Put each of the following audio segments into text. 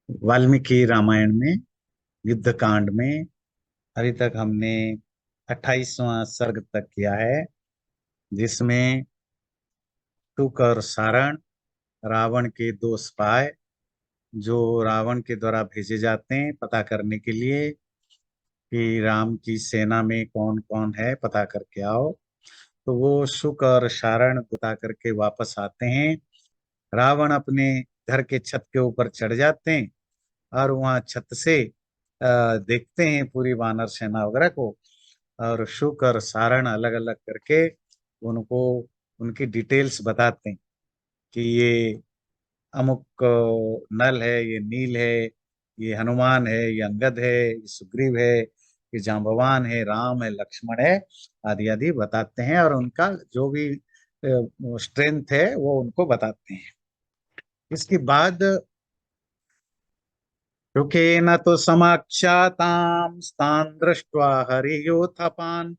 वाल्मीकि रामायण में युद्ध कांड में अभी तक हमने 28वां सर्ग तक किया है, जिसमें शुक और सारण रावण के दो स्पाय जो रावण के द्वारा भेजे जाते हैं पता करने के लिए कि राम की सेना में कौन कौन है, पता करके आओ। तो वो शुक और सारण बता करके वापस आते हैं। रावण अपने घर के छत के ऊपर चढ़ जाते हैं और वहां छत से देखते हैं पूरी वानर सेना वगैरह को। और शुक और सारण अलग अलग करके उनको उनकी डिटेल्स बताते हैं कि ये अमुक नल है, ये नील है, ये हनुमान है, ये अंगद है, ये सुग्रीव है, ये जांबवान है, राम है, लक्ष्मण है, आदि आदि बताते हैं। और उनका जो भी स्ट्रेंथ है वो उनको बताते हैं। इसके बाद रुकेन तो समाख्यातां स्तान् दृष्ट्वा हरियोत्थपान्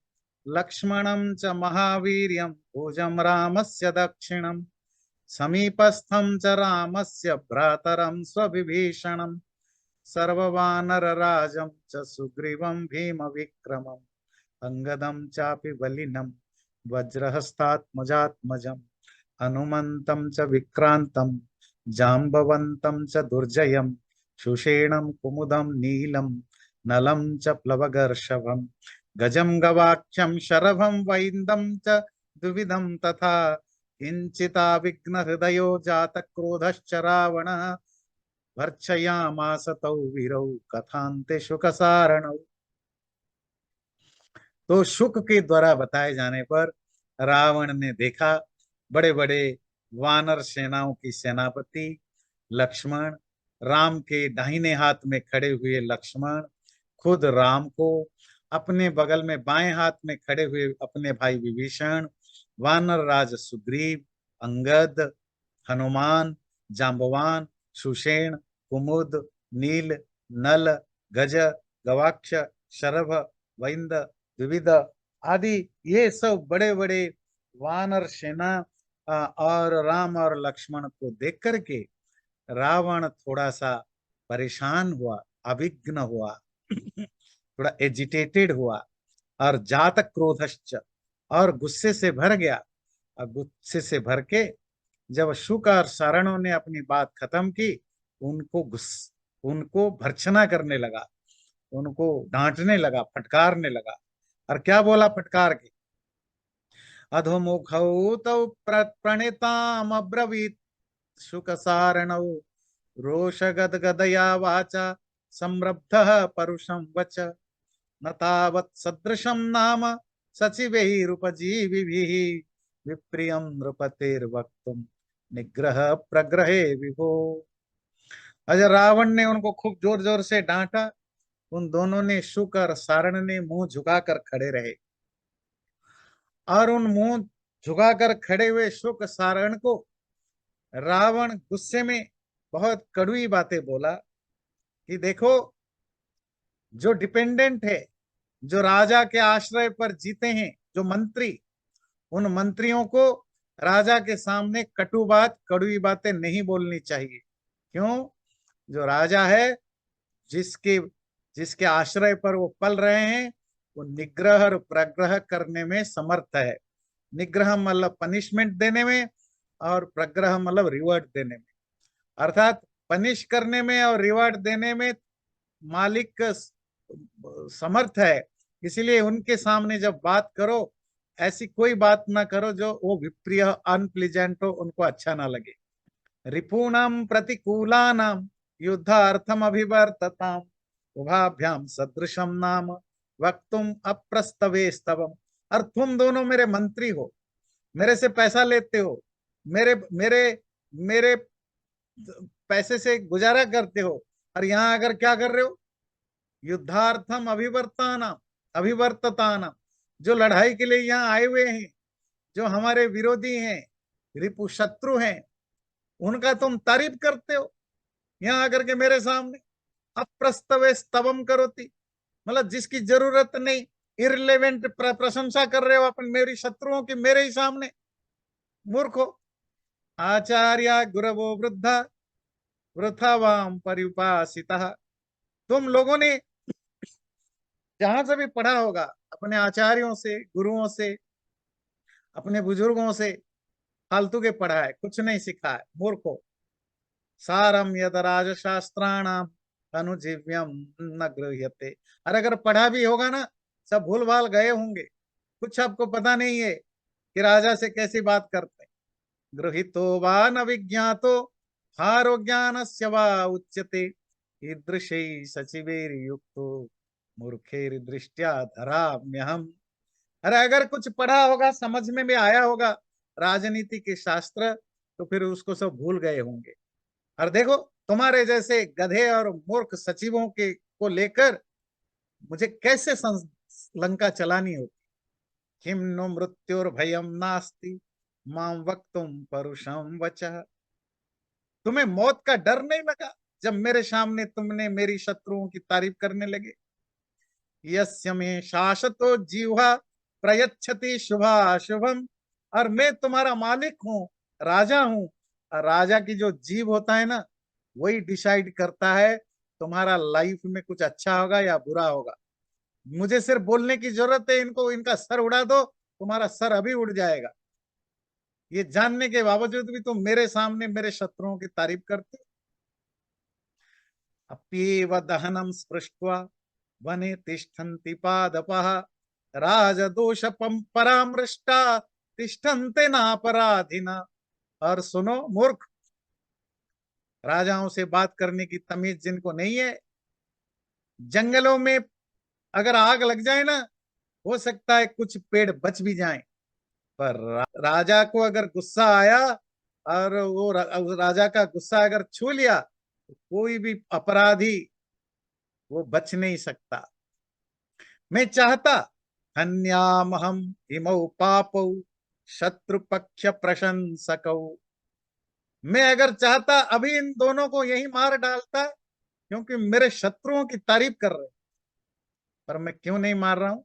लक्ष्मणं च महावीर्यं भुजं रामस्य दक्षिणं समीपस्थं च रामस्य भ्रातरं स्वविभीषणं सर्ववानरराजं च सुग्रीवं भीमविक्रमम् अंगदं चापि बलिनं वज्रहस्तात्मजात्मजं हनुमन्तं च विक्रान्तं जाम्बवन्तं च दुर्जयं सुषेणं कुमुदं नीलं नलं च प्लवगर्षभं गजं गवाक्षं शरभं वैन्दं च द्विविधं तथा किञ्चिताविघ्नहृदयो जातक्रोधश्च रावणः भर्त्सयामास तौ वीरौ कथान्ते शुकसारणौ। तो शुक के द्वारा बताए जाने पर रावण ने देखा बड़े बड़े वानर सेनाओं की सेनापति लक्ष्मण, राम के दाहिने हाथ में खड़े हुए लक्ष्मण, खुद राम को, अपने बगल में बाएं हाथ में खड़े हुए अपने भाई विभीषण, वानर राज सुग्रीव, अंगद, हनुमान, जाम्बवान, सुषेण, कुमुद, नील, नल, गज, गवाक्ष, शरभ, वैंद, द्विविध आदि ये सब बड़े बड़े वानर सेना और राम और लक्ष्मण को देख करके रावण थोड़ा सा परेशान हुआ, अविघ्न हुआ, थोड़ा एजिटेटेड हुआ और जात क्रोधश्च, और गुस्से से भर गया। और गुस्से से भर के जब शुक और सारणों ने अपनी बात खत्म की, उनको भर्त्सना करने लगा, उनको डांटने लगा, फटकारने लगा। और क्या बोला फटकार के? अधोमुखौ तौ प्रणिताम अब्रवीत शुक सारणौ रोषगदगदया वाचा संरब्धः परुषं वच न तावत् सदृशं नाम सचिवैरुपजीविभिः विप्रियं नृपतेर्वक्तुं निग्रह प्रग्रहे विभो। अजय रावण ने उनको खूब जोर जोर से डांटा। उन दोनों ने, शुक और सारण ने, मुंह झुकाकर खड़े रहे। और उन मुंह झुकाकर खड़े हुए शुक सारण को रावण गुस्से में बहुत कड़वी बातें बोला कि देखो, जो डिपेंडेंट है, जो राजा के आश्रय पर जीते हैं, जो मंत्री, उन मंत्रियों को राजा के सामने कटु बात, कड़वी बातें नहीं बोलनी चाहिए। क्यों? जो राजा है, जिसके जिसके आश्रय पर वो पल रहे हैं, वो निग्रह और प्रग्रह करने में समर्थ है। निग्रह मतलब पनिशमेंट देने में, और प्रग्रह मतलब रिवॉर्ड देने में। अर्थात पनिश करने में और रिवॉर्ड देने में मालिक समर्थ है। इसीलिए उनके सामने जब बात करो, ऐसी कोई बात ना करो जो वो विप्रिय, अनप्लीजेंट हो, उनको अच्छा ना लगे। रिपूणाम प्रतिकूलानाम युद्धार्थम अभिवर्तताम उभाभ्याम सदृशम नाम वक्तुम अप्रस्तवे स्तवम। और तुम दोनों मेरे मंत्री हो, मेरे से पैसा लेते हो, मेरे मेरे मेरे पैसे से गुजारा करते हो, और यहाँ अगर क्या कर रहे हो? युद्धार्थम अभिवर्ताना अभिवर्तताना, जो लड़ाई के लिए यहाँ आए हुए हैं, जो हमारे विरोधी हैं, रिपु शत्रु हैं, उनका तुम तारीफ करते हो यहाँ आकर के मेरे सामने। अप्रस्तवे स्तवम करोति, मतलब जिसकी जरूरत नहीं, इररिलेवेंट प्रशंसा कर रहे हो अपन मेरी शत्रुओं की मेरे ही सामने। मूर्खो। आचार्य गुरवो वृद्धा वृथा वाम पर्युपासिता। तुम लोगों ने जहां से भी पढ़ा होगा, अपने आचार्यों से, गुरुओं से, अपने बुजुर्गों से फालतू के पढ़ा है, कुछ नहीं सीखा है, मूर्खो। सारम यद राजशास्त्राणाम अनुजीव्यम न गृह्यते। और अगर पढ़ा भी होगा ना, सब भूल भाल गए होंगे, कुछ आपको पता नहीं है कि राजा से कैसी बात करते हैं। गृहीतो वा न विज्ञातो हारो ज्ञानस्य वा उच्यते ईदृशै सचिवैर्युक्तो मूर्खैर्दृष्ट्या धराम्यहम्। अरे अगर कुछ पढ़ा होगा, समझ में भी आया होगा राजनीति के शास्त्र, तो फिर उसको सब भूल गए होंगे। और देखो, तुम्हारे जैसे गधे और मूर्ख सचिवों के को लेकर मुझे कैसे लंका चलानी होती। किम नो मृत्युर्भयम नास्ति माम वक्तुम परुषम वचः। तुम्हें मौत का डर नहीं लगा जब मेरे सामने तुमने मेरी शत्रुओं की तारीफ करने लगे। यस्य में शाश्वतो जीवा प्रयच्छति शुभाशुभम। और मैं तुम्हारा मालिक हूं, राजा हूं। और राजा की जो जीव होता है ना, वही डिसाइड करता है तुम्हारा लाइफ में कुछ अच्छा होगा या बुरा होगा। मुझे सिर्फ बोलने की जरूरत है, इनको इनका सर उड़ा दो, तुम्हारा सर अभी उड़ जाएगा। ये जानने के बावजूद भी तुम मेरे सामने मेरे शत्रुओं की तारीफ करते। अप्येव दहनम स्पृष्ट्वा वने तिष्ठन्ति पादपः राजदोष परामृष्टा तिष्ठन्ते नापराधिना। और सुनो मूर्ख, राजाओं से बात करने की तमीज जिनको नहीं है, जंगलों में अगर आग लग जाए ना, हो सकता है कुछ पेड़ बच भी जाएं, पर राजा को अगर गुस्सा आया और वो राजा का गुस्सा अगर छू लिया, तो कोई भी अपराधी वो बच नहीं सकता। मैं चाहता हन्यामहम इमौ पापौ शत्रु पक्ष प्रशंसकौ। मैं अगर चाहता अभी इन दोनों को यही मार डालता, क्योंकि मेरे शत्रुओं की तारीफ कर रहे। पर मैं क्यों नहीं मार रहा हूं?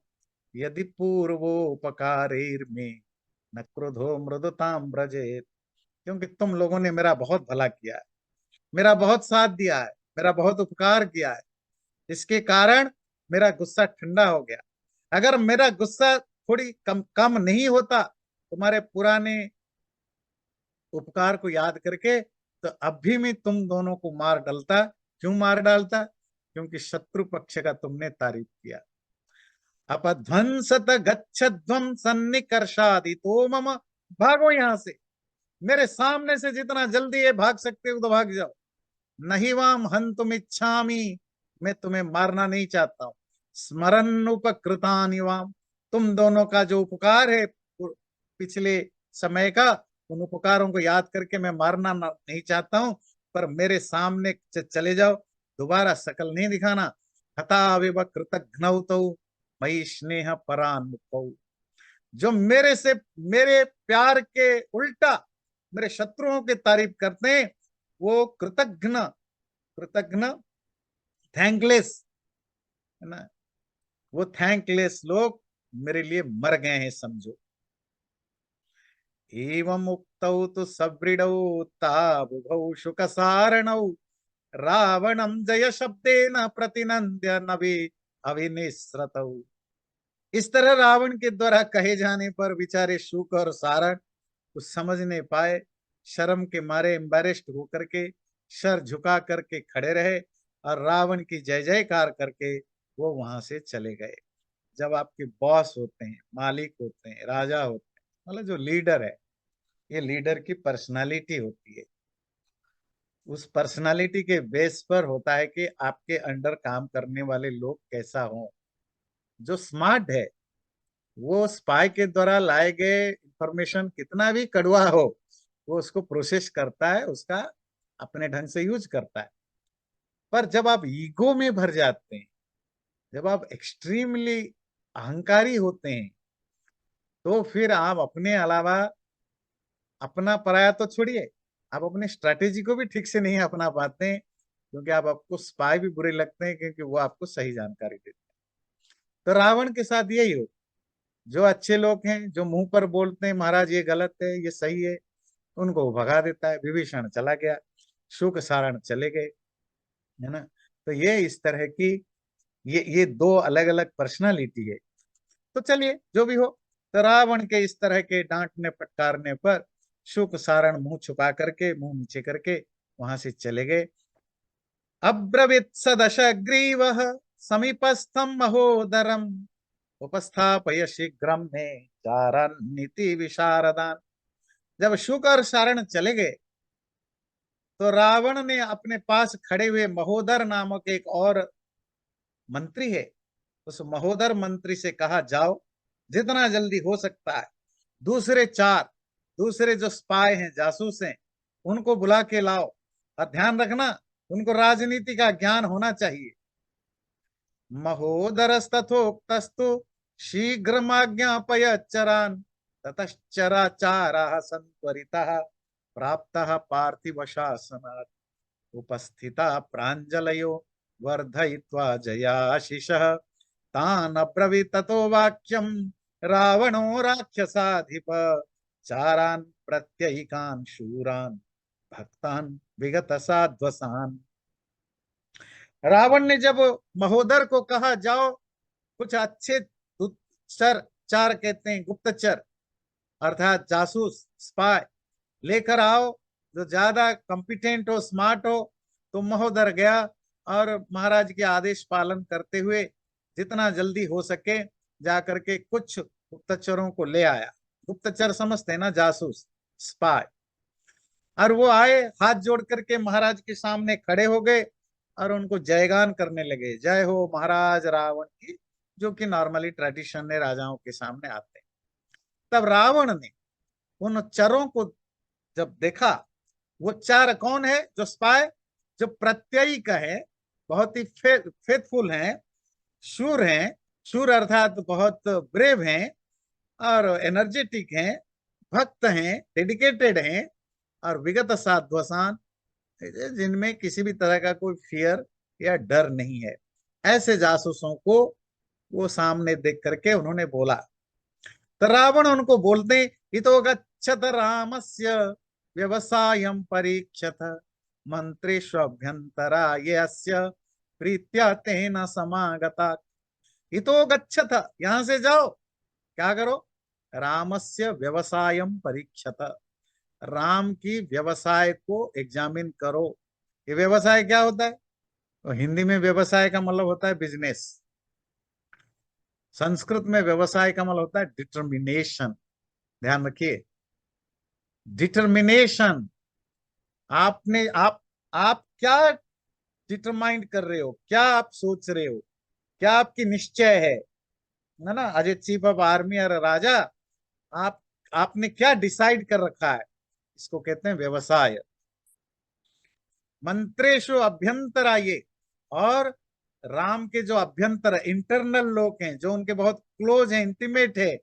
यदि पूर्वोपकारेर में न क्रोधो मृदुताम ब्रजेत। क्योंकि तुम लोगों ने मेरा बहुत भला किया है, मेरा बहुत साथ दिया है, मेरा बहुत उपकार किया है। इसके कारण मेरा गुस्सा ठंडा हो गया। अगर मेरा गुस्सा थोड़ी कम कम नहीं होता तुम्हारे पुराने उपकार को याद करके, तो अब भी मैं तुम दोनों को मार डालता। क्यों मार डालता? क्योंकि शत्रु पक्ष का तुमने तारीफ किया। अपध्वंसत गच्छध्वं सन्निकर्षादितो मम। भागो यहां से, मेरे सामने से जितना जल्दी ये भाग सकते हो तो भाग जाओ। नहीं वाम हंतुम इच्छामि। मैं तुम्हें मारना नहीं चाहता हूं। स्मरण उपकृतानि वाम। तुम दोनों का जो उपकार है पिछले समय का, उन उपकारों को याद करके मैं मारना नहीं चाहता हूं। पर मेरे सामने चले जाओ, दोबारा शकल नहीं दिखाना। हता विव कृतघ्नौ तौ मयि स्नेह परान्मुखौ। जो मेरे से मेरे प्यार के उल्टा मेरे शत्रुओं की तारीफ करते हैं, वो कृतघ्न, कृतघ्न थैंकलेस है ना, वो थैंकलेस लोग मेरे लिए मर गए हैं समझो। एवं उक्तौ तु सव्रीडौ ताबुभौ शुकसारणौ रावणं जय शब्देन प्रतिनंद्य नभि अभिनिसृतौ। इस तरह रावण के द्वारा कहे जाने पर बेचारे शुक और सारण कुछ समझ नहीं पाए। शर्म के मारे एम्बेरेस्ड होकर के सर झुका करके खड़े रहे और रावण की जय जयकार करके वो वहां से चले गए। जब आपके बॉस होते हैं, मालिक होते हैं, राजा होते हैं, मतलब जो लीडर है, ये लीडर की पर्सनालिटी होती है। उस पर्सनालिटी के बेस पर होता है कि आपके अंडर काम करने वाले लोग कैसा हो। जो स्मार्ट है, वो स्पाई के द्वारा लाए गए इंफॉर्मेशन कितना भी कड़वा हो, वो उसको प्रोसेस करता है, उसका अपने ढंग से यूज करता है। पर जब आप ईगो में भर जाते हैं, जब आप एक्सट्रीमली अहंकारी होते हैं, तो फिर आप अपने अलावा अपना पराया तो छोड़िए, आप अपने स्ट्रैटेजी को भी ठीक से नहीं अपना पाते हैं। क्योंकि आप आपको स्पाई भी बुरे लगते हैं, क्योंकि वो आपको सही जानकारी देते हैं। तो रावण के साथ यही हो। जो अच्छे लोग हैं, जो मुंह पर बोलते हैं महाराज ये गलत है ये सही है, उनको वो भगा देता है। विभीषण चला गया, शुक सारण चले गए, है ना। तो ये इस तरह की ये दो अलग अलग पर्सनालिटी है। तो चलिए जो भी हो, तो रावण के इस तरह के डांटने फटकारने पर शुक सारण मुंह छुपा करके, मुंह नीचे करके वहां से चले गए। अब्रवीत स दशग्रीवः समीपस्थम महोदरम उपस्थापय शीघ्रम में चारण नीति विशारदान। जब शुक और सारण चले गए तो रावण ने अपने पास खड़े हुए महोदर नामक एक और मंत्री है, उस महोदर मंत्री से कहा, जाओ जितना जल्दी हो सकता है दूसरे जो स्पाई हैं, जासूस हैं, उनको बुला के लाओ, और ध्यान रखना उनको राजनीति का ज्ञान होना चाहिए। महोदरस्तथोक्तस्तु शीघ्रमाज्ञापयच्चरान् ततश्चराचारः संत्वरितः प्राप्तः पार्थिव शासनात् उपस्थिता प्राञ्जलयो वर्धयित्वा जयाशिषः तान् अब्रवीत् ततो वाक्यं रावणो राक्षसाधिप चारान् प्रत्ययिकान् शूरान् भक्तान् विगत साध्वसान्। रावण ने जब महोदर को कहा, जाओ कुछ अच्छे गुप्तचर, चार कहते हैं गुप्तचर अर्थात जासूस, स्पाई लेकर आओ जो ज्यादा कॉम्पिटेंट हो, स्मार्ट हो। तो महोदर गया और महाराज के आदेश पालन करते हुए जितना जल्दी हो सके जाकर के कुछ गुप्तचरों को ले आया। गुप्तचर समझते हैं ना, जासूस, स्पाई। और वो आए, हाथ जोड़ करके महाराज के सामने खड़े हो गए और उनको जयगान करने लगे, जय हो महाराज रावण की, जो कि नॉर्मली ट्रेडिशन है, राजाओं के सामने आते हैं। तब रावण ने उन चरों को जब देखा, वो चार कौन है, जो स्पाई, जो प्रत्ययी का है, बहुत ही फेथफुल हैं, शूर हैं, शूर अर्थात बहुत ब्रेव हैं और एनर्जेटिक हैं, भक्त हैं, डेडिकेटेड हैं, और विगत साध्वसान, जिनमें किसी भी तरह का कोई फियर या डर नहीं है। ऐसे जासूसों को वो सामने देख करके उन्होंने बोला। तो रावण उनको बोलते, इतो गच्छत रामस्य व्यवसायं परीक्षथ मंत्रेष्वभ्यंतरा ये अस्य प्रीत्या तेन समागता। इतो गच्छत, यहां से जाओ, क्या करो, रामस्य व्यवसायं परीक्षत, राम की व्यवसाय को एग्जामिन करो। ये व्यवसाय क्या होता है? तो हिंदी में व्यवसाय का मतलब होता है बिजनेस, संस्कृत में व्यवसाय का मतलब होता है डिटर्मिनेशन। ध्यान रखिए, डिटर्मिनेशन। आपने आप क्या डिटरमाइंड कर रहे हो, क्या आप सोच रहे हो, क्या आपकी निश्चय है ना। As a chief of army और राजा, आप आपने क्या डिसाइड कर रखा है, इसको कहते हैं व्यवसाय। मंत्रेशु अभ्यंतरा, ये और राम के जो अभ्यंतर इंटरनल लोग हैं, जो उनके बहुत क्लोज हैं, इंटीमेट है,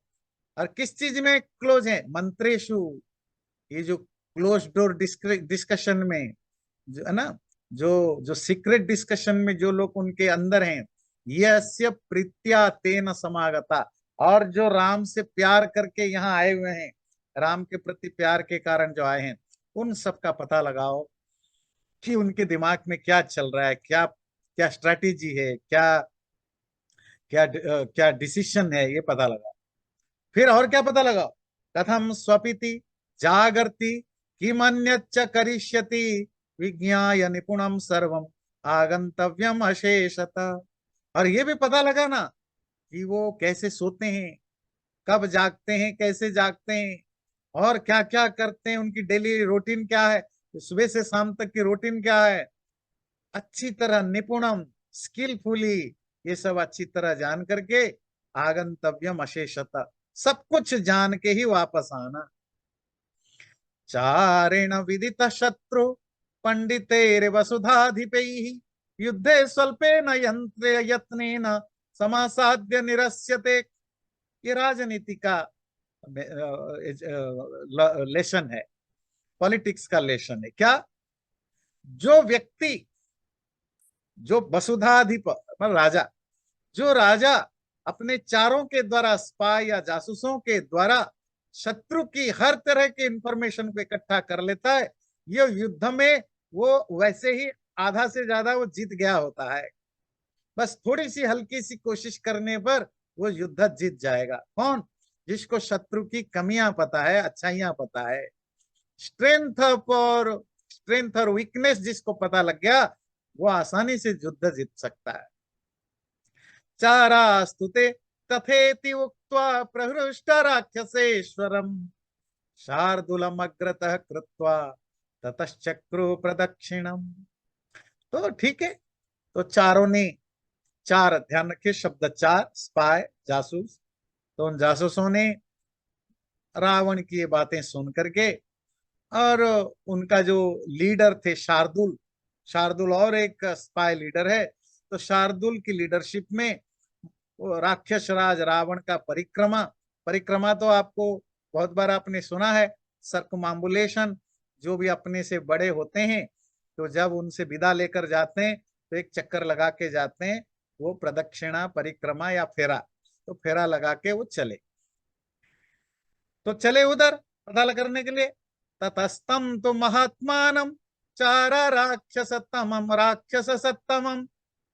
और किस चीज में क्लोज है, मंत्रेशु, ये जो क्लोज डोर डिस्कशन में, जो है ना, जो जो सीक्रेट डिस्कशन में जो लोग उनके अंदर हैं, यस्य प्रीत्या तेन समागता, और जो राम से प्यार करके यहाँ आए हुए हैं, राम के प्रति प्यार के कारण जो आए हैं, उन सब का पता लगाओ कि उनके दिमाग में क्या चल रहा है, क्या क्या स्ट्रैटेजी है, क्या क्या डिसीजन है, ये पता लगाओ। फिर और क्या पता लगाओ, कथम स्वपिति जागर्ति किमन्यच्च करिष्यति विज्ञाय निपुणम सर्वम आगंतव्यम अशेषत। और ये भी पता लगा ना कि वो कैसे सोते हैं, कब जागते हैं, कैसे जागते हैं, और क्या क्या करते हैं, उनकी डेली रूटीन क्या है, सुबह से शाम तक की रूटीन क्या है, अच्छी तरह निपुणम, स्किलफुली, ये सब अच्छी तरह जान करके आगंतव्यम अशेषता, सब कुछ जान के ही वापस आना। चारेण विदित शत्रु पंडितेर वसुधाधिपैः युद्धे स्वल्पेन यंत्रे यत्नेन समासाद्य निरस्यते। ये राजनीति का लेसन है, पॉलिटिक्स का लेसन है। क्या, जो व्यक्ति, जो वसुधाधिप मतलब राजा, जो राजा अपने चारों के द्वारा, स्पाई या जासूसों के द्वारा शत्रु की हर तरह की इंफॉर्मेशन को इकट्ठा कर लेता है, ये युद्ध में वो वैसे ही आधा से ज्यादा वो जीत गया होता है। बस थोड़ी सी हल्की सी कोशिश करने पर वो युद्ध जीत जाएगा। कौन? जिसको शत्रु की कमियां पता है, अच्छाइयां पता है, स्ट्रेंथ और वीकनेस जिसको पता लग गया, वो आसानी से युद्ध जीत सकता है। चारास्तुते तथेति उक्त्वा प्रहृष्ट राक्षसेश्वरम शार्दूलम अग्रतः कृत्वा ततश्चक्रु प्रदक्षिणम। तो ठीक है, तो चारों ने, चार ध्यान रखिए शब्द चार, स्पाई जासूस, तो उन जासूसों ने रावण की ये बातें सुन करके, और उनका जो लीडर थे शार्दुल, शार्दुल और एक स्पाई लीडर है, तो शार्दुल की लीडरशिप में वो राक्षस राज रावण का परिक्रमा, परिक्रमा तो आपको बहुत बार आपने सुना है, सर्कमाम्बुलेशन, जो भी अपने से बड़े होते हैं तो जब उनसे विदा लेकर जाते हैं तो एक चक्कर लगा के जाते हैं, वो प्रदक्षिणा परिक्रमा या फेरा, तो फेरा लगा के वो चले, तो चले उधर पता करने के लिए। ततस्तम तो महात्मानम चारा राक्षस सत्तमम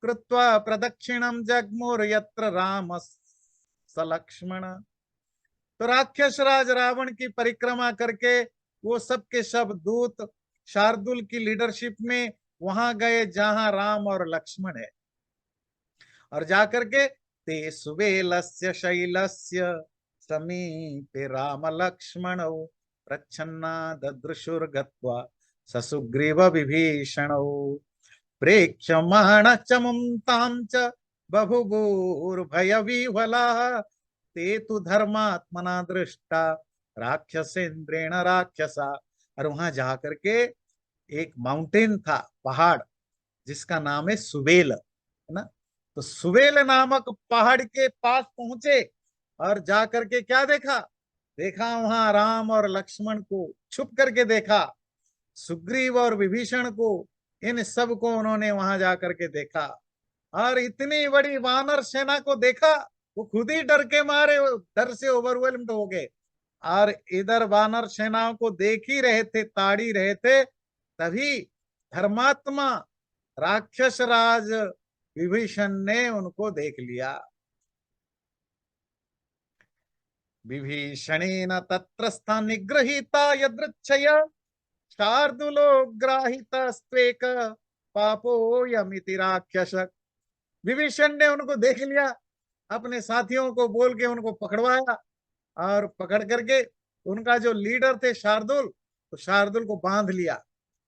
कृत्वा प्रदक्षिणम जगमुर यत्र राम सलक्ष्मण। तो राक्षस राज रावण की परिक्रमा करके वो सब के सब दूत शार्दुल की लीडरशिप में वहां गए जहां राम और लक्ष्मण है, और जाकर के ते सुबेलस्य शैलस्य समीपे राम लक्ष्मण प्रच्छन्ना ददृशुर्गत्वा ससुग्रीव विभीषण प्रेक्षमाण च मुं च बभुवुर्भयविह्वलाः ते तु धर्मात्मना दृष्टा राक्षसेन्द्रेण राक्षसा। और वहां जाकर के एक माउंटेन था, पहाड़, जिसका नाम है सुबेल, है ना। तो सुबेल नामक पहाड़ के पास पहुंचे और जाकर के क्या देखा? देखा वहां राम और लक्ष्मण को, छुप करके देखा सुग्रीव और विभीषण को, इन सब को उन्होंने वहां जाकर के देखा, और इतनी बड़ी वानर सेना को देखा, वो खुद ही डर के मारे, डर से ओवरवेल्म्ड हो गए, और इधर वानर सेनाओं को देख ही रहे थे, ताड़ी रहे थे, तभी धर्मात्मा राक्षस राज विभीषण ने उनको देख लिया। विभीषणेन तत्रस्था निगृहीता यदृच्छया शार्दुलो ग्राहितस्त्वेक पापोयमिति राक्षस। विभीषण ने उनको देख लिया, अपने साथियों को बोल के उनको पकड़वाया, और पकड़ करके उनका जो लीडर थे शार्दुल, तो शार्दुल को बांध लिया,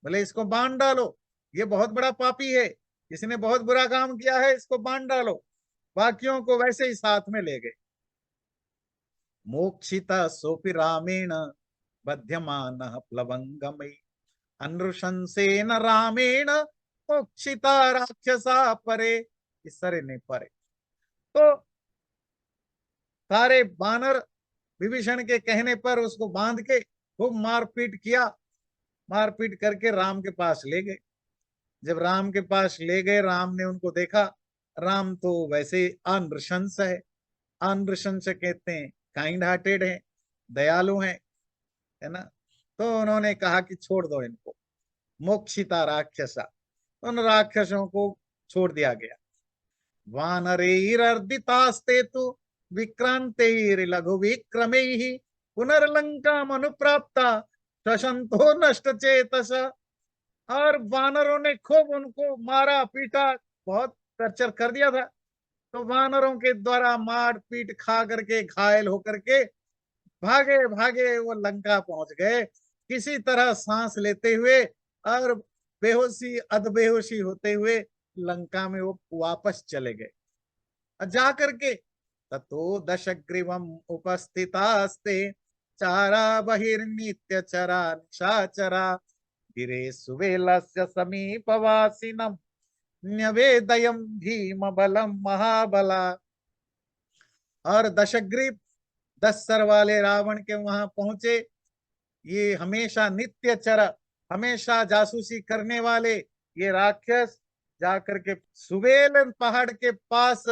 बोले इसको बांध डालो, ये बहुत बड़ा पापी है, इसने बहुत बुरा काम किया है, इसको बांध डालो। बाकियों को वैसे ही साथ में ले गए। मोक्षिता सोपि रामेण बध्यमानः प्लवंगमयि अनुशंसेन रामेण मोक्षिता राक्षसा परे। इस तरह ने परे, तो सारे बानर विभीषण के कहने पर उसको बांध के खूब मारपीट किया, मारपीट करके राम के पास ले गए। जब राम के पास ले गए, राम ने उनको देखा, राम तो वैसे अनृशंस अनृशंस कहते हैं, काइंड हार्टेड है, दयालु है ना। तो उन्होंने कहा कि छोड़ दो इनको, मोक्षिता राक्षसा, उन राक्षसों को छोड़ दिया गया। वानरैरर्दितास्ते तु विक्रांतैर्लघु विक्रमैः पुनर्लंकामनुप्राप्ता शशंतो नष्ट चेतस। और वानरों ने खूब उनको मारा पीटा, बहुत टर्चर कर दिया था, तो वानरों के द्वारा मार पीट खा करके घायल होकर के भागे भागे वो लंका पहुंच गए, किसी तरह सांस लेते हुए, और बेहोशी अधबेहोशी होते हुए लंका में वो वापस चले गए। जा करके ततो दशग्रीवम उपस्थितास्ते चारा बहिर्नित्य चरा निशाचरा गिरे सुवेलस्य समीपवासिनम न्यवेदयम भीम बलम महाबला। और दशग्रीव, 10 सर वाले रावण के वहां पहुंचे, ये हमेशा नित्य चर, हमेशा जासूसी करने वाले ये राक्षस जाकर के सुबेल पहाड़ के पास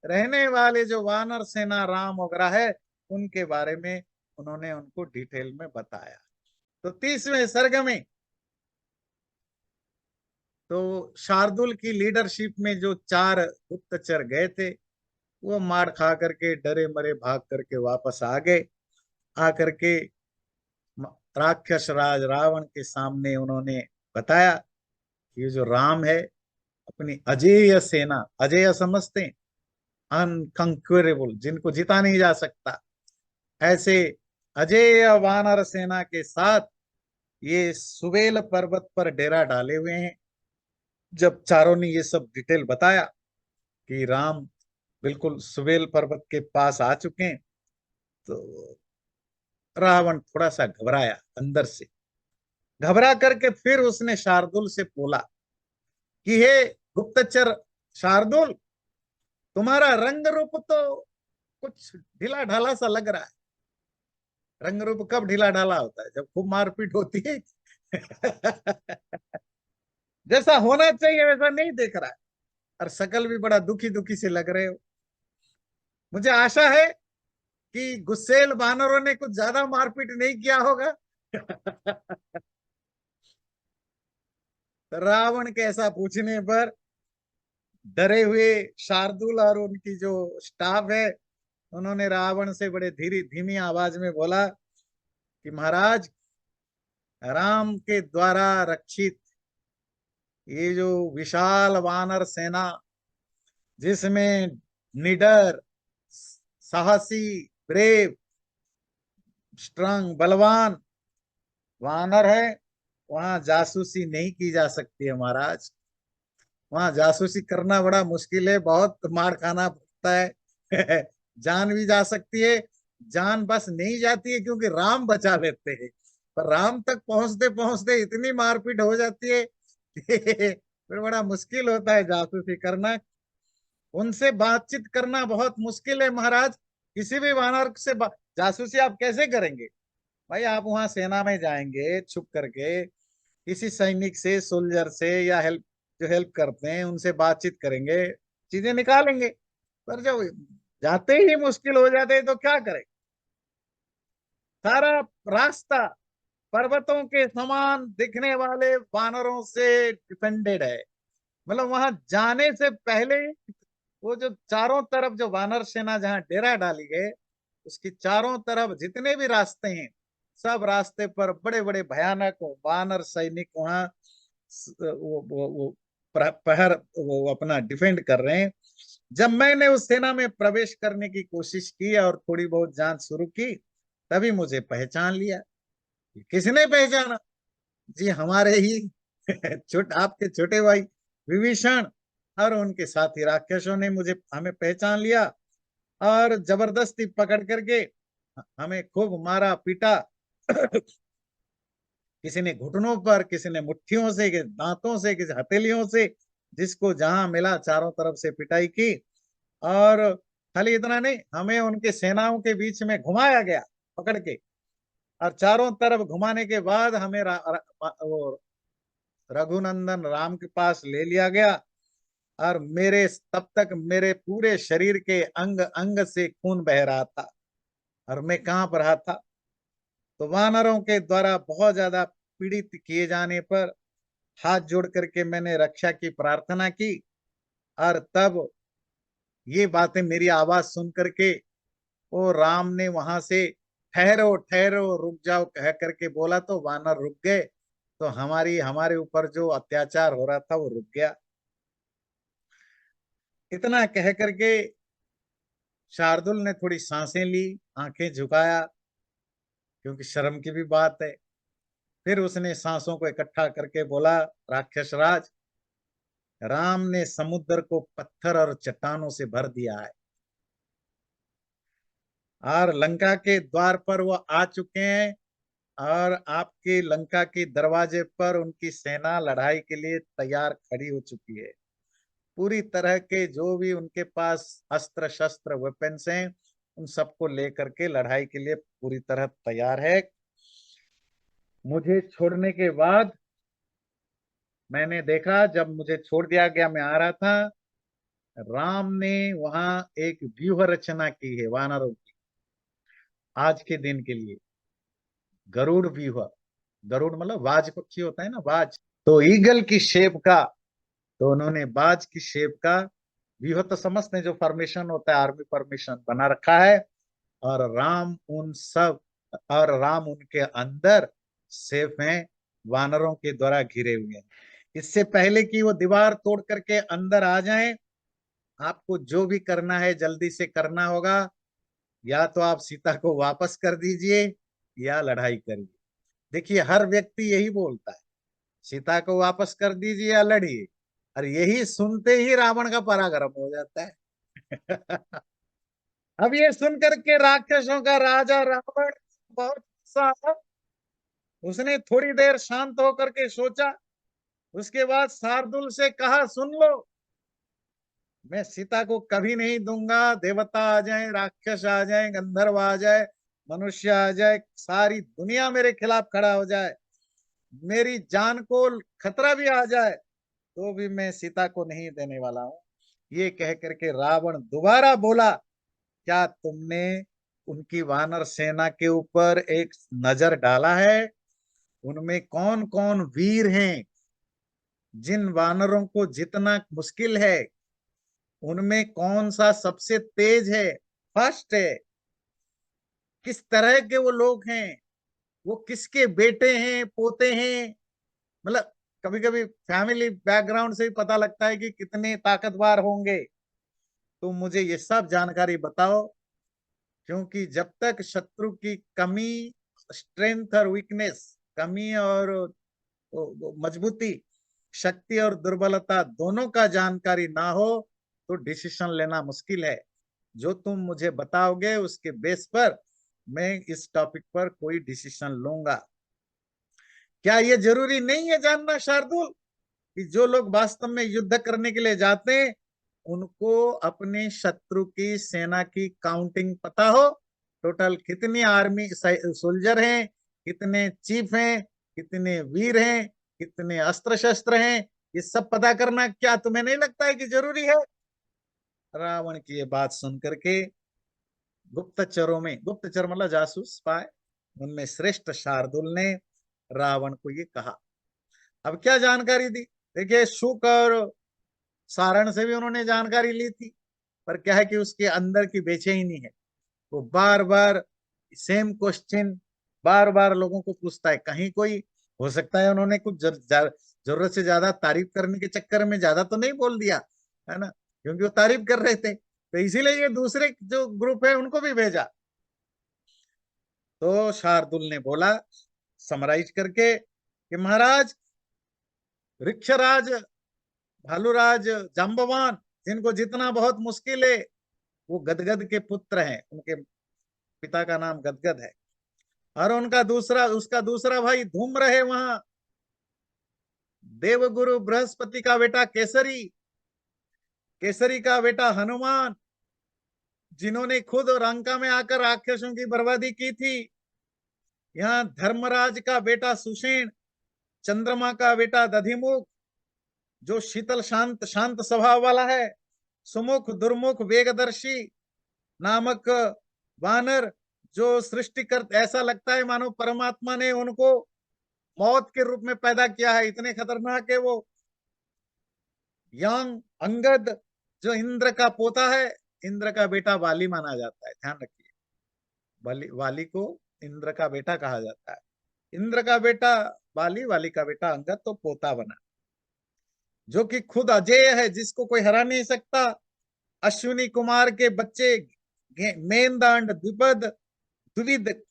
रहने वाले जो वानर सेना राम वगैरह है, उनके बारे में उन्होंने उनको डिटेल में बताया। तो 30वें सर्ग में तो शार्दुल की लीडरशिप में जो 4 गुप्तचर गए थे, वो मार खा करके डरे मरे भाग करके वापस आ गए। आकर के राक्षस राज रावण के सामने उन्होंने बताया कि ये जो राम है, अपनी अजेय सेना, अजेय समझते हैं, अनकंक्वेरेबल, जिनको जीता नहीं जा सकता, ऐसे अजेय वानर सेना के साथ ये सुबेल पर्वत पर डेरा डाले हुए हैं। जब चारों ने ये सब डिटेल बताया कि राम बिल्कुल सुबेल पर्वत के पास आ चुके हैं, तो रावण थोड़ा सा घबराया अंदर से। घबरा करके फिर उसने शार्दुल से बोला कि हे गुप्तचर शार्दुल, तुम्हारा रंग रूप तो कुछ ढीला ढाला सा लग रहा है। रंग रूप कब ढीला ढाला होता है? जब खूब मारपीट होती है। जैसा होना चाहिए वैसा नहीं देख रहा है, और शकल भी बड़ा दुखी दुखी से लग रहे हो। मुझे आशा है कि गुस्सेल बानरों ने कुछ ज्यादा मारपीट नहीं किया होगा। रावण के ऐसा पूछने पर डरे हुए शार्दुल और उनकी जो स्टाफ है, उन्होंने रावण से बड़े धीरे धीमी आवाज में बोला कि महाराज, राम के द्वारा रक्षित ये जो विशाल वानर सेना, जिसमें निडर, साहसी, ब्रेव, स्ट्रांग, बलवान वानर है, वहां जासूसी नहीं की जा सकती है महाराज। वहां जासूसी करना बड़ा मुश्किल है, बहुत मार खाना पड़ता है। जान भी जा सकती है, जान बस नहीं जाती है क्योंकि राम बचा लेते हैं। पर राम तक पहुंचते पहुंचते इतनी मारपीट हो जाती है कि फिर बड़ा मुश्किल होता है जासूसी करना। उनसे बातचीत करना बहुत मुश्किल है महाराज। किसी भी वानर से जासूसी आप कैसे करेंगे? भाई आप वहां सेना में जाएंगे छुप करके, किसी सैनिक से, सोल्जर से, या हेल्प, जो हेल्प करते हैं उनसे बातचीत करेंगे, चीजें निकालेंगे। पर जब जाते ही मुश्किल हो जाते हैं तो क्या करें? सारा रास्ता पर्वतों के समान दिखने वाले वानरों से डिपेंडेड है। मतलब वहां जाने से पहले वो जो चारों तरफ जो वानर सेना जहां डेरा डाली गए, उसकी चारों तरफ जितने भी रास्ते हैं, सब रास्ते पर बड़े बड़े भयानक वानर सैनिक वहां वो पहर, वो अपना डिफेंड कर रहे हैं। जब मैंने उस सेना में प्रवेश करने की कोशिश की और थोड़ी बहुत जांच शुरू की, तभी मुझे पहचान लिया। किसने पहचाना? जी हमारे ही आपके छोटे भाई विभीषण और उनके साथी राक्षसों ने मुझे, हमें पहचान लिया और जबरदस्ती पकड़ करके हमें खूब मारा पीटा। किसी ने घुटनों पर, किसी ने मुट्ठियों से, किसी दांतों से, किसी हथेलियों से, जिसको जहां मिला चारों तरफ से पिटाई की। और खाली इतना नहीं, हमें उनके सेनाओं के बीच में घुमाया गया पकड़ के, और चारों तरफ घुमाने के बाद हमें वो रघुनंदन राम के पास ले लिया गया। और मेरे तब तक मेरे पूरे शरीर के अंग अंग से खून बह रहा था, और मैं कहाँ पर रहा था? तो वानरों के द्वारा बहुत ज्यादा पीड़ित किए जाने पर हाथ जोड़ करके मैंने रक्षा की प्रार्थना की। और तब ये बातें, मेरी आवाज सुन करके वो राम ने वहां से ठहरो ठहरो रुक जाओ कह करके बोला, तो वानर रुक गए। तो हमारे ऊपर जो अत्याचार हो रहा था वो रुक गया। इतना कह करके शार्दुल ने थोड़ी सांसें ली, आंखें झुकाया, क्योंकि शर्म की भी बात है। फिर उसने सांसों को इकट्ठा करके बोला, राक्षस राज, राम ने समुद्र को पत्थर और चट्टानों से भर दिया है, और लंका के द्वार पर वो आ चुके हैं, और आपके लंका के दरवाजे पर उनकी सेना लड़ाई के लिए तैयार खड़ी हो चुकी है। पूरी तरह के जो भी उनके पास अस्त्र शस्त्र वेपन्स हैं, उन सबको लेकर के लड़ाई के लिए पूरी तरह तैयार है। मुझे छोड़ने के बाद मैंने देखा, जब मुझे छोड़ दिया गया, मैं आ रहा था, राम ने वहां एक व्यूह रचना की है वानरों की, आज के दिन के लिए। गरुड़ व्यूह, गरुड़ मतलब बाज पक्षी होता है ना, बाज, तो ईगल की शेप का तो उन्होंने बाज की शेप का व्यूह तो समझते हैं, जो फॉर्मेशन होता है आर्मी फॉर्मेशन बना रखा है, और राम उनके अंदर सेफ हैं, वानरों के द्वारा घिरे हुए हैं। इससे पहले कि वो दीवार तोड़ करके अंदर आ जाएं, आपको जो भी करना है जल्दी से करना होगा। या तो आप सीता को वापस कर दीजिए या लड़ाई करिए। देखिए, हर व्यक्ति यही बोलता है, सीता को वापस कर दीजिए या लड़िए। और यही सुनते ही रावण का पारा गर्म हो जाता है। अब ये सुनकर के राक्षसों का राजा रावण बहुत गुस्सा था। उसने थोड़ी देर शांत होकर के सोचा, उसके बाद शार्दुल से कहा, सुन लो, मैं सीता को कभी नहीं दूंगा। देवता आ जाए, राक्षस आ जाए, गंधर्व आ जाए, मनुष्य आ जाए, सारी दुनिया मेरे खिलाफ खड़ा हो जाए, मेरी जान को खतरा भी आ जाए, तो भी मैं सीता को नहीं देने वाला हूं। ये कह करके रावण दोबारा बोला, क्या तुमने उनकी वानर सेना के ऊपर एक नजर डाला है? उनमें कौन कौन वीर हैं? जिन वानरों को जितना मुश्किल है, उनमें कौन सा सबसे तेज है, फर्स्ट है? किस तरह के वो लोग हैं? वो किसके बेटे हैं, पोते हैं? मतलब कभी कभी फैमिली बैकग्राउंड से ही पता लगता है कि कितने ताकतवर होंगे। तो मुझे ये सब जानकारी बताओ, क्योंकि जब तक शत्रु की कमी, स्ट्रेंथ और वीकनेस, कमी और मजबूती, शक्ति और दुर्बलता दोनों का जानकारी ना हो, तो डिसीजन लेना मुश्किल है। जो तुम मुझे बताओगे उसके बेस पर मैं इस टॉपिक पर कोई डिसीजन लूंगा। क्या ये जरूरी नहीं है जानना शार्दुल, कि जो लोग वास्तव में युद्ध करने के लिए जाते हैं, उनको अपने शत्रु की सेना की काउंटिंग पता हो? टोटल कितनी आर्मी सोल्जर हैं, कितने चीफ हैं, कितने वीर हैं, कितने अस्त्र शस्त्र हैं, ये सब पता करना क्या तुम्हें नहीं लगता है कि जरूरी है? रावण की ये बात सुन करके गुप्तचरों में, गुप्तचर मतलब जासूस, स्पाई, उनमें श्रेष्ठ शार्दुल ने रावण को ये कहा। अब क्या जानकारी दी? देखिए, शुक और सारण से भी उन्होंने जानकारी ली थी, पर क्या है कि उसके अंदर की बेचैनी है। वो बार बार सेम क्वेश्चन बार बार लोगों को पूछता है। कहीं कोई, हो सकता है उन्होंने कुछ जरूरत से ज्यादा तारीफ करने के चक्कर में ज्यादा तो नहीं बोल दिया, है ना? क्योंकि वो तारीफ कर रहे थे, तो इसीलिए ये दूसरे जो ग्रुप है उनको भी भेजा। तो शार्दुल ने बोला समराइज करके कि महाराज, ऋक्षराज, भालूराज, जाम्बवान, जिनको जितना बहुत मुश्किल है, वो गदगद के पुत्र हैं, उनके पिता का नाम गदगद है। और उसका दूसरा भाई धूम्र है वहां। देवगुरु बृहस्पति का बेटा केसरी, केसरी का बेटा हनुमान, जिन्होंने खुद लंका में आकर राक्षसों की बर्बादी की थी। यहाँ धर्मराज का बेटा सुषेण, चंद्रमा का बेटा दधिमुख, जो शीतल शांत शांत स्वभाव वाला है। सुमुख, दुर्मुख, वेगदर्शी नामक वानर, जो सृष्टि कर, ऐसा लगता है मानो परमात्मा ने उनको मौत के रूप में पैदा किया है, इतने खतरनाक है वो। यंग अंगद, जो इंद्र का पोता है, इंद्र का बेटा वाली माना जाता है, ध्यान रखिए। वाली को इंद्र का बेटा कहा जाता है। इंद्र का बेटा वाली, वाली का बेटा अंगद, तो पोता बना, जो कि खुद अजेय है, जिसको कोई हरा नहीं सकता। अश्विनी कुमार के बच्चे मेनदंड, द्विपद, द्विविद,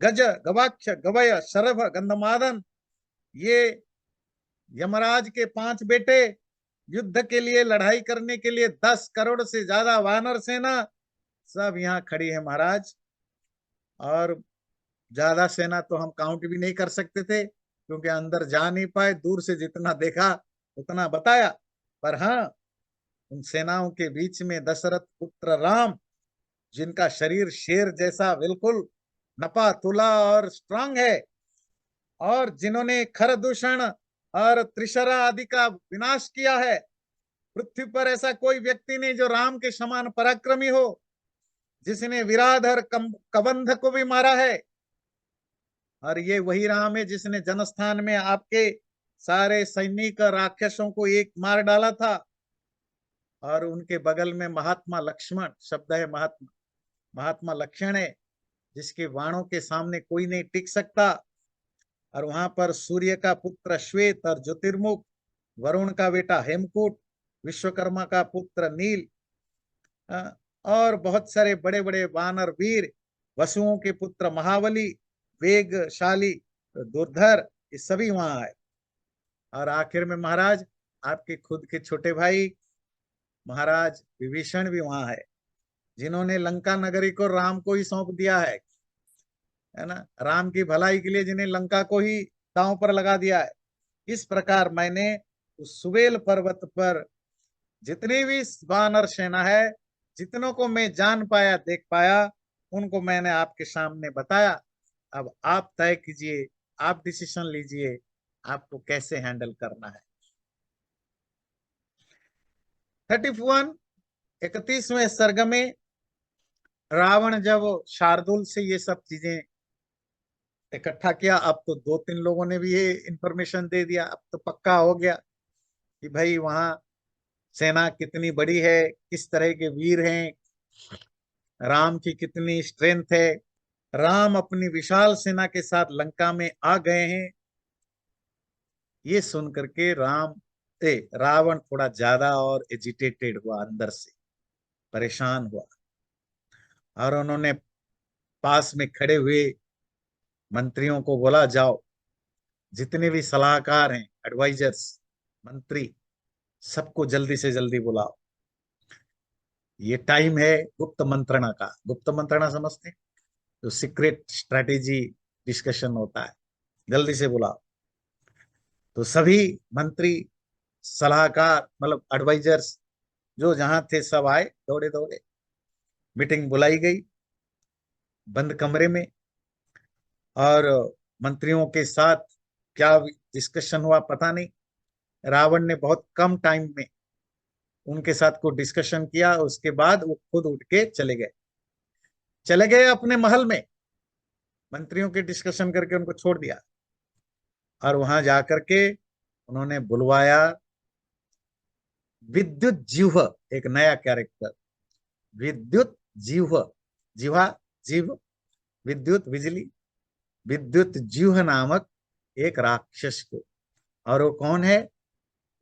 गज, गवाक्ष, गवय, शरभ, गंधमादन, ये यमराज के 5 बेटे, युद्ध के लिए, लड़ाई करने के लिए 10 करोड़ से ज्यादा वानर सेना, सब यहाँ खड़ी है महाराज। और ज्यादा सेना तो हम काउंट भी नहीं कर सकते थे, क्योंकि अंदर जा नहीं पाए, दूर से जितना देखा उतना बताया। पर हाँ, उन सेनाओं के बीच में दशरथ पुत्र राम, जिनका शरीर शेर जैसा बिल्कुल नपा तुला और स्ट्रांग है, और जिन्होंने खरदूषण और त्रिशरा आदि का विनाश किया है। पृथ्वी पर ऐसा कोई व्यक्ति नहीं जो राम के समान पराक्रमी हो, जिसने विराट और कबंध को भी मारा है। और ये वही राम है जिसने जनस्थान में आपके सारे सैनिक राक्षसों को एक मार डाला था, और उनके बगल में महात्मा लक्ष्मण, शब्द है महात्मा, महात्मा लक्ष्मण है, जिसके बाणों के सामने कोई नहीं टिक सकता। और वहां पर सूर्य का पुत्र श्वेत और ज्योतिर्मुख, वरुण का बेटा हेमकूट, विश्वकर्मा का पुत्र नील, और बहुत सारे बड़े बड़े वानर वीर, वसुओं के पुत्र महाबली, वेगशाली दुर्धर, ये सभी वहां आए। और आखिर में महाराज आपके खुद के छोटे भाई महाराज विभीषण भी वहां है, जिन्होंने लंका नगरी को राम को ही सौंप दिया है ना, राम की भलाई के लिए जिन्हें लंका को ही दांव पर लगा दिया है। इस प्रकार मैंने उस सुबेल पर्वत पर जितनी भी वानर सेना है, जितनों को मैं जान पाया, देख पाया, उनको मैंने आपके सामने बताया। अब आप तय कीजिए, आप डिसीजन लीजिए, आपको कैसे हैंडल करना है। 31 सर्ग में रावण जब शार्दुल से ये सब चीजें इकट्ठा किया, अब तो 2-3 लोगों ने भी ये इंफॉर्मेशन दे दिया, अब तो पक्का हो गया कि भाई वहां सेना कितनी बड़ी है, किस तरह के वीर हैं, राम की कितनी स्ट्रेंथ है। राम अपनी विशाल सेना के साथ लंका में आ गए हैं, ये सुन करके रावण थोड़ा ज्यादा और एजिटेटेड हुआ, अंदर से परेशान हुआ। और उन्होंने पास में खड़े हुए मंत्रियों को बोला, जाओ जितने भी सलाहकार हैं, एडवाइजर्स, मंत्री, सबको जल्दी से जल्दी बुलाओ। ये टाइम है गुप्त मंत्रणा का। गुप्त मंत्रणा समझते हैं, जो सीक्रेट स्ट्रेटेजी डिस्कशन होता है, जल्दी से बुलाओ। तो सभी मंत्री, सलाहकार, मतलब एडवाइजर्स जो जहां थे, सब आए दौड़े दौड़े। मीटिंग बुलाई गई बंद कमरे में, और मंत्रियों के साथ क्या डिस्कशन हुआ पता नहीं। रावण ने बहुत कम टाइम में उनके साथ को डिस्कशन किया, उसके बाद वो खुद उठ के चले गए अपने महल में। मंत्रियों के डिस्कशन करके उनको छोड़ दिया, और वहां जाकर के उन्होंने बुलवाया विद्युत जीव, एक नया कैरेक्टर, विद्युत जीव, जीवा, जीव, विद्युत, बिजली, विद्युत जीव नामक एक राक्षस को। और वो कौन है?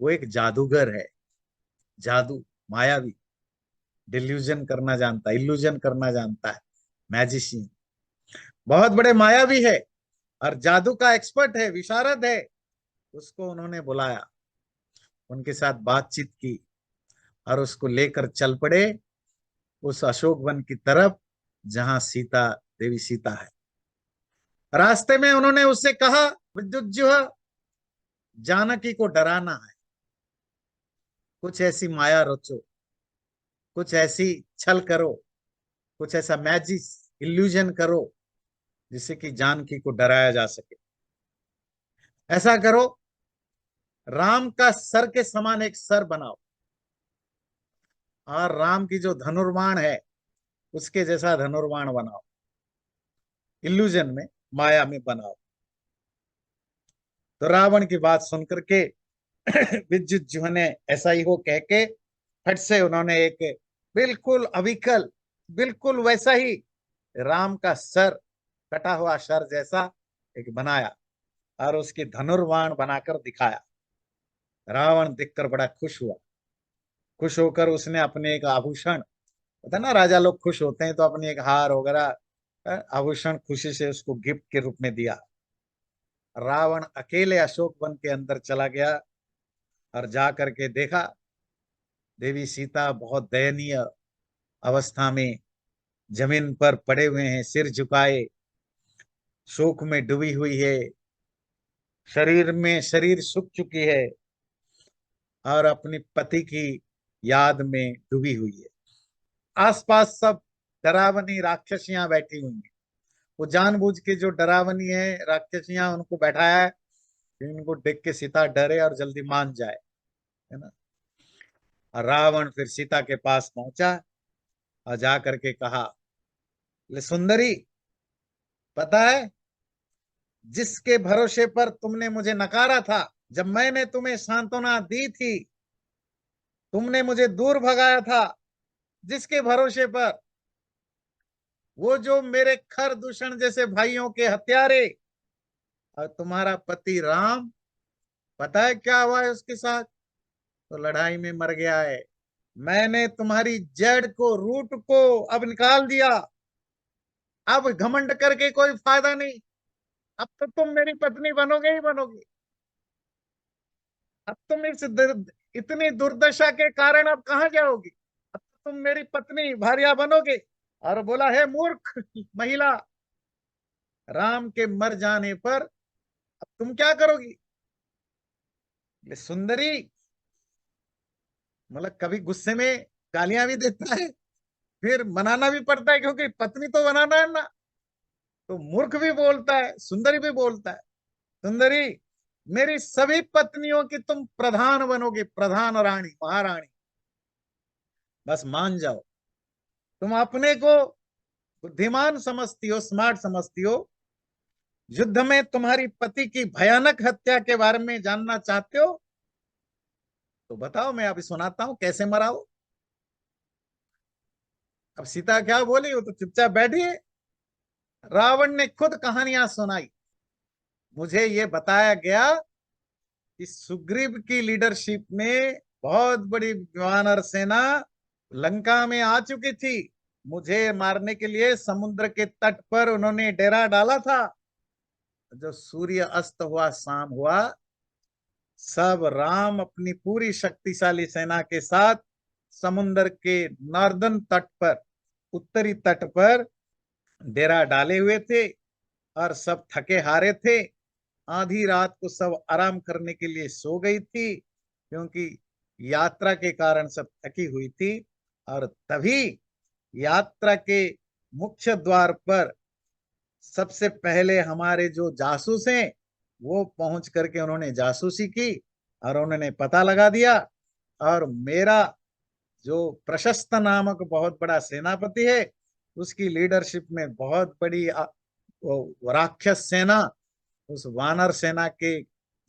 वो एक जादूगर है, जादू, मायावी, डिल्यूजन करना जानता है, इल्यूजन करना जानता है, मैजिशियन, बहुत बड़े मायावी है, और जादू का एक्सपर्ट है, विशारद है। उसको उन्होंने बुलाया, उनके साथ बातचीत की, और उसको लेकर चल पड़े उस अशोक वन की तरफ जहां सीता, देवी सीता है। रास्ते में उन्होंने उससे कहा, विद्युत जो है, जानकी को डराना है, कुछ ऐसी माया रचो, कुछ ऐसी छल करो, कुछ ऐसा मैजिक इल्यूजन करो जिससे कि जानकी को डराया जा सके। ऐसा करो, राम का सर के समान एक सर बनाओ, और राम की जो धनुर्बाण है उसके जैसा धनुर्बाण बनाओ, इल्यूजन में, माया में बनाओ। तो रावण की बात सुनकर के विद्युत जो ने ऐसा ही हो कह के फट से उन्होंने एक बिल्कुल अविकल, बिल्कुल वैसा ही राम का सर, कटा हुआ सर जैसा एक बनाया, और उसकी धनुर्बाण बनाकर दिखाया। रावण देखकर बड़ा खुश हुआ। खुश होकर उसने अपने एक आभूषण, पता ना राजा लोग खुश होते हैं तो अपनी एक हार वगैरह आभूषण खुशी से उसको गिफ्ट के रूप में दिया। रावण अकेले अशोक वन के अंदर चला गया, और जा करके देखा देवी सीता बहुत दयनीय अवस्था में जमीन पर पड़े हुए हैं, सिर झुकाए, शोक में डूबी हुई है, शरीर सूख चुकी है, और अपनी पति की याद में डूबी हुई है। आसपास सब डरावनी राक्षसियां बैठी हुई हैं। वो जानबूझ के जो डरावनी है राक्षसियां, उनको बैठाया है कि उनको देख के सीता डरे और जल्दी मान जाए, है ना। और रावण फिर सीता के पास पहुंचा, और जा करके कहा, ले सुंदरी, पता है जिसके भरोसे पर तुमने मुझे नकारा था, जब मैंने तुम्हें सांत्वना दी थी, तुमने मुझे दूर भगाया था, जिसके भरोसे पर वो जो मेरे खर दूषण जैसे भाइयों के हत्यारे, और तुम्हारा पति राम, पता है क्या हुआ है उसके साथ? तो लड़ाई में मर गया है। मैंने तुम्हारी जड़ को, रूट को अब निकाल दिया। अब घमंड करके कोई फायदा नहीं। अब तो तुम मेरी पत्नी बनोगे ही बनोगे। अब तुम इतनी दुर्दशा के कारण अब कहाँ जाओगी? अब तो तुम मेरी पत्नी भार्या बनोगे। और बोला, है मूर्ख महिला, राम के मर जाने पर अब तुम क्या करोगी? ये सुंदरी, मतलब कभी गुस्से में गालियां भी देता है, फिर मनाना भी पड़ता है, क्योंकि पत्नी तो बनाना है ना। तो मूर्ख भी बोलता है, सुंदरी भी बोलता है। सुंदरी, मेरी सभी पत्नियों की तुम प्रधान बनोगे, प्रधान रानी, महारानी। बस मान जाओ। तुम अपने को बुद्धिमान समझती हो, स्मार्ट समझती हो। युद्ध में तुम्हारी पति की भयानक हत्या के बारे में जानना चाहते हो? तो बताओ, मैं अभी सुनाता हूं कैसे मरा वो। अब सीता क्या बोली, वो तो चुपचाप बैठी है। रावण ने खुद कहानियां सुनाई। मुझे ये बताया गया कि सुग्रीव की लीडरशिप में बहुत बड़ी वानर सेना लंका में आ चुकी थी। मुझे मारने के लिए समुद्र के तट पर उन्होंने डेरा डाला था। जो सूर्य अस्त हुआ, शाम हुआ, सब राम अपनी पूरी शक्तिशाली सेना के साथ समुद्र के नॉर्दर्न तट पर, उत्तरी तट पर डेरा डाले हुए थे। और सब थके हारे थे। आधी रात को सब आराम करने के लिए सो गई थी, क्योंकि यात्रा के कारण सब थकी हुई थी। और तभी यात्रा के मुख्य द्वार पर सबसे पहले हमारे जो जासूस हैं, वो पहुंच करके उन्होंने जासूसी की, और उन्होंने पता लगा दिया। और मेरा जो प्रशस्त नामक बहुत बड़ा सेनापति है, उसकी लीडरशिप में बहुत बड़ी वो राक्षस सेना, उस वानर सेना के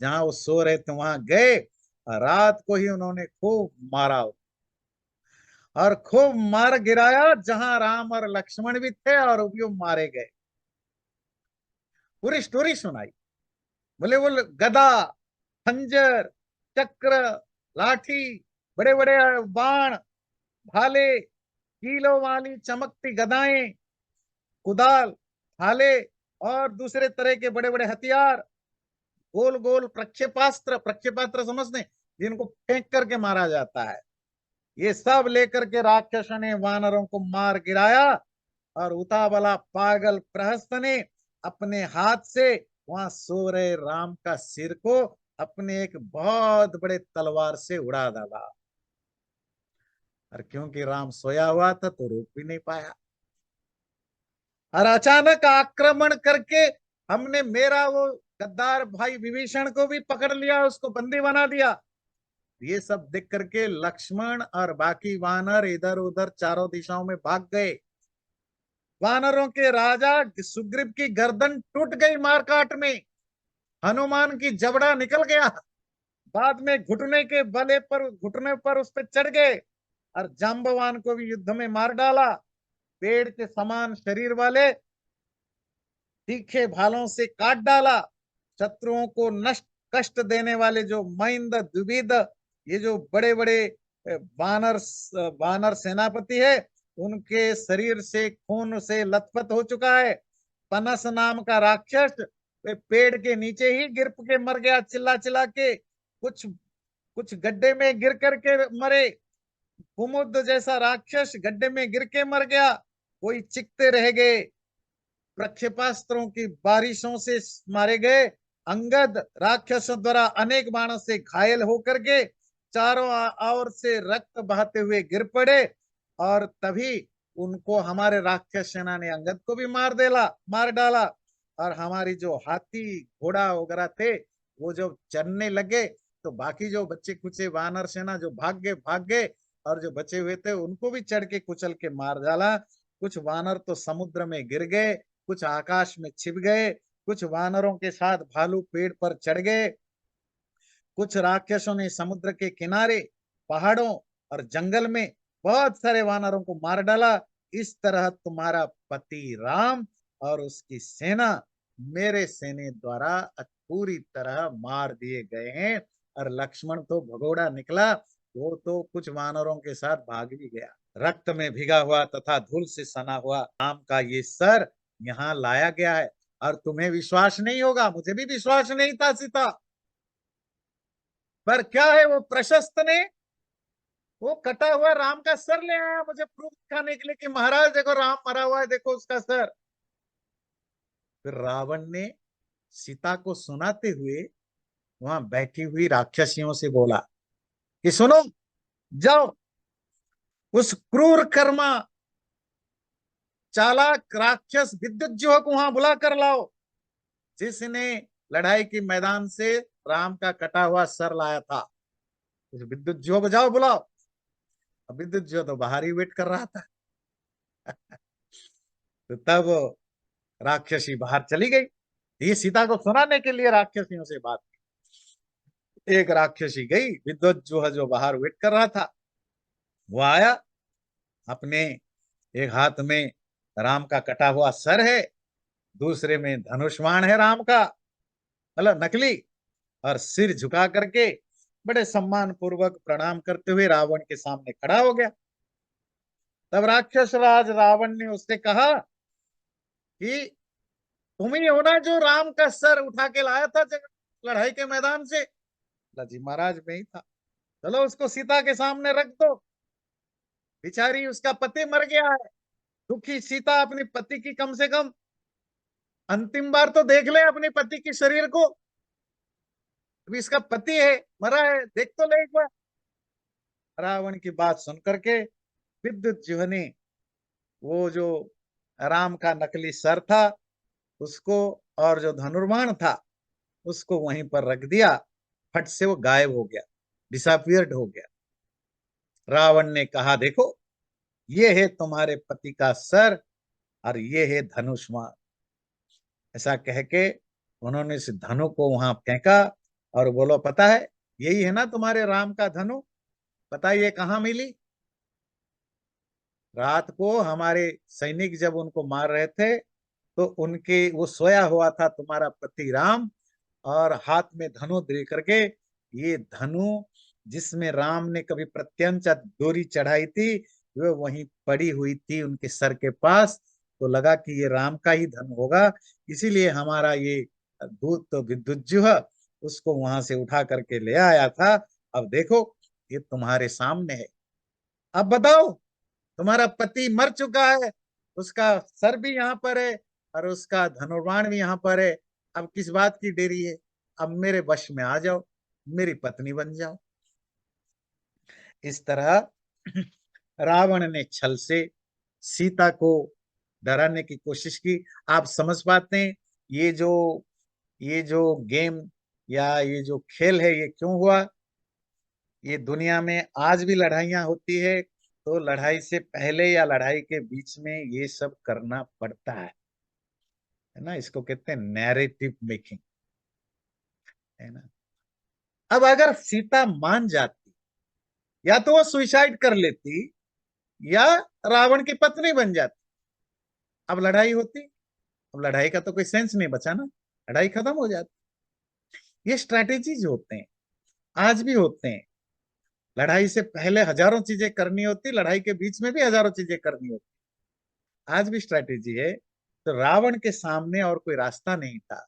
जहां वो सो रहे थे वहां गए। और रात को ही उन्होंने खूब मारा, और खूब मार गिराया, जहां राम और लक्ष्मण भी थे और वो भी मारे गए। पूरी स्टोरी सुनाई। बोले वो गदा, खंजर, चक्र, लाठी, बड़े बड़े बाण, भाले, कीलों वाली चमकती गदाएं, कुदाल, भाले, और दूसरे तरह के बड़े बड़े हथियार, गोल गोल प्रक्षेपास्त्र, प्रक्षेपास्त्र समझते, जिनको फेंक करके मारा जाता है, ये सब लेकर के राक्षसों ने वानरों को मार गिराया। और उतावला पागल प्रहस्त ने अपने हाथ से वहां सो रहे राम का सिर को अपने एक बहुत बड़े तलवार से उड़ा डाला। और क्योंकि राम सोया हुआ था तो रोक भी नहीं पाया। और अचानक आक्रमण करके हमने मेरा वो गद्दार भाई विभीषण को भी पकड़ लिया, उसको बंदी बना दिया। ये सब देख करके लक्ष्मण और बाकी वानर इधर उधर चारों दिशाओं में भाग गए। वानरों के राजा सुग्रीव की गर्दन टूट गई मारकाट में। हनुमान की जबड़ा निकल गया। बाद में घुटने के बले पर, घुटने पर उस पर चढ़ गए, और जाम्बवान को भी युद्ध में मार डाला। पेड़ के समान शरीर वाले तीखे भालों से काट डाला। शत्रुओं को नष्ट कष्ट देने वाले जो महिंद द्विविद, ये जो बड़े बड़े वानर वानर सेनापति है, उनके शरीर से खून से लथपथ हो चुका है। पनस नाम का राक्षस वे पेड़ के नीचे ही गिर के मर गया, चिल्ला चिल्ला के। कुछ कुछ गड्ढे में गिर करके मरे। कुमुद जैसा राक्षस गड्ढे में गिर के मर गया। कोई चिकते रह गए। प्रक्षेपास्त्रों की बारिशों से मारे गए। अंगद राक्षसों द्वारा अनेक बाणों से घायल होकर के चारों ओर से रक्त बहाते हुए गिर पड़े। और तभी उनको हमारे राक्षस सेना ने अंगद को भी मार डाला। और हमारी जो हाथी घोड़ा वगैरह थे, वो जब चलने लगे, तो बाकी जो बच्चे कुचे वानर सेना जो भाग गए, और जो बचे हुए थे उनको भी चढ़ के कुचल के मार डाला। कुछ वानर तो समुद्र में गिर गए, कुछ आकाश में छिप गए, कुछ वानरों के साथ भालू पेड़ पर चढ़ गए। कुछ राक्षसों ने समुद्र के किनारे, पहाड़ों और जंगल में बहुत सारे वानरों को मार डाला। इस तरह तुम्हारा पति राम और उसकी सेना मेरे सेना द्वारा पूरी तरह मार दिए गए हैं। और लक्ष्मण तो भगोड़ा निकला, वो तो कुछ वानरों के साथ भाग भी गया। रक्त में भीगा हुआ तथा धूल से सना हुआ राम का ये सर यहाँ लाया गया है। और तुम्हें विश्वास नहीं होगा, मुझे भी विश्वास नहीं था सीता, पर क्या है, वो प्रशस्त ने वो कटा हुआ राम का सर ले आया मुझे प्रूफ दिखाने के लिए कि महाराज देखो राम मरा हुआ है, देखो उसका सर। फिर रावण ने सीता को सुनाते हुए वहां बैठी हुई राक्षसियों से बोला कि सुनो, जाओ उस क्रूर कर्मा चालाक राक्षस विद्युज्योह को वहां बुला कर लाओ, जिसने लड़ाई के मैदान से राम का कटा हुआ सर लाया था। उस विद्युज्योह को जाओ बुलाओ। अब विद्युज्योह तो बाहर ही वेट कर रहा था। तो तब राक्षसी बाहर चली गई। ये सीता को सुनाने के लिए राक्षसियों से बात की। एक राक्षसी गई, विद्युज्योह जो बाहर वेट कर रहा था वो आया, अपने एक हाथ में राम का कटा हुआ सर है, दूसरे में धनुष्मान है राम का, मतलब नकली, और सिर झुका करके बड़े सम्मान पूर्वक प्रणाम करते हुए रावण के सामने खड़ा हो गया। तब राक्षस राज रावण ने उससे कहा कि तुम ही हो ना जो राम का सर उठा के लाया था लड़ाई के मैदान से। जी महाराज मैं ही था। चलो उसको सीता के सामने रख दो, बेचारी उसका पति मर गया है। दुखी सीता अपने पति की कम से कम अंतिम बार तो देख ले अपने पति के शरीर को। अभी इसका पति है, मरा है, देख तो ले एक बार। रावण की बात सुन करके विद्युत ने वो जो राम का नकली सर था उसको और जो धनुर्बाण था उसको वहीं पर रख दिया। फट से वो गायब हो गया, डिसअपियर्ड हो गया। रावण ने कहा देखो ये है तुम्हारे पति का सर और ये है धनुष्मान। ऐसा कह के उन्होंने इस धनु को वहां फेंका और बोलो पता है यही है ना तुम्हारे राम का धनु, बताइए कहाँ मिली। रात को हमारे सैनिक जब उनको मार रहे थे तो उनके वो सोया हुआ था तुम्हारा पति राम, और हाथ में धनु दे करके, ये धनु जिसमें राम ने कभी प्रत्यंचा डोरी चढ़ाई थी वो वहीं पड़ी हुई थी उनके सर के पास। तो लगा कि ये राम का ही धनु होगा, इसीलिए हमारा ये दूत तो विद्युज्युह उसको वहां से उठा करके ले आया था। अब देखो ये तुम्हारे सामने है। अब बताओ तुम्हारा पति मर चुका है, उसका सर भी यहाँ पर है और उसका धनुर्बाण भी यहाँ पर है। अब किस बात की देरी है, अब मेरे वश में आ जाओ, मेरी पत्नी बन जाओ। इस तरह रावण ने छल से सीता को डराने की कोशिश की। आप समझ पाते हैं ये जो गेम या ये जो खेल है ये क्यों हुआ। ये दुनिया में आज भी लड़ाइयां होती है तो लड़ाई से पहले या लड़ाई के बीच में ये सब करना पड़ता है ना, इसको कहते हैं नैरेटिव मेकिंग, है ना। अब अगर सीता मान जाती या तो वो सुइसाइड कर लेती या रावण की पत्नी बन जाती, अब लड़ाई होती। अब लड़ाई का तो कोई सेंस नहीं बचा ना, लड़ाई खत्म हो जाती। ये स्ट्रैटेजीज होते हैं, आज भी होते हैं। लड़ाई से पहले हजारों चीजें करनी होती, लड़ाई के बीच में भी हजारों चीजें करनी होती, आज भी स्ट्रैटेजी है। तो रावण के सामने और कोई रास्ता नहीं था,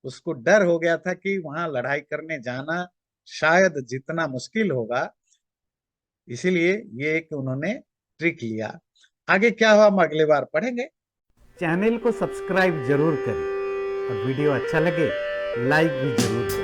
उसको डर हो गया था कि वहां लड़ाई करने जाना शायद जितना मुश्किल होगा, इसीलिए ये एक उन्होंने ट्रिक लिया। आगे क्या हुआ हम अगले बार पढ़ेंगे। चैनल को सब्सक्राइब जरूर करें और वीडियो अच्छा लगे लाइक भी जरूर करें।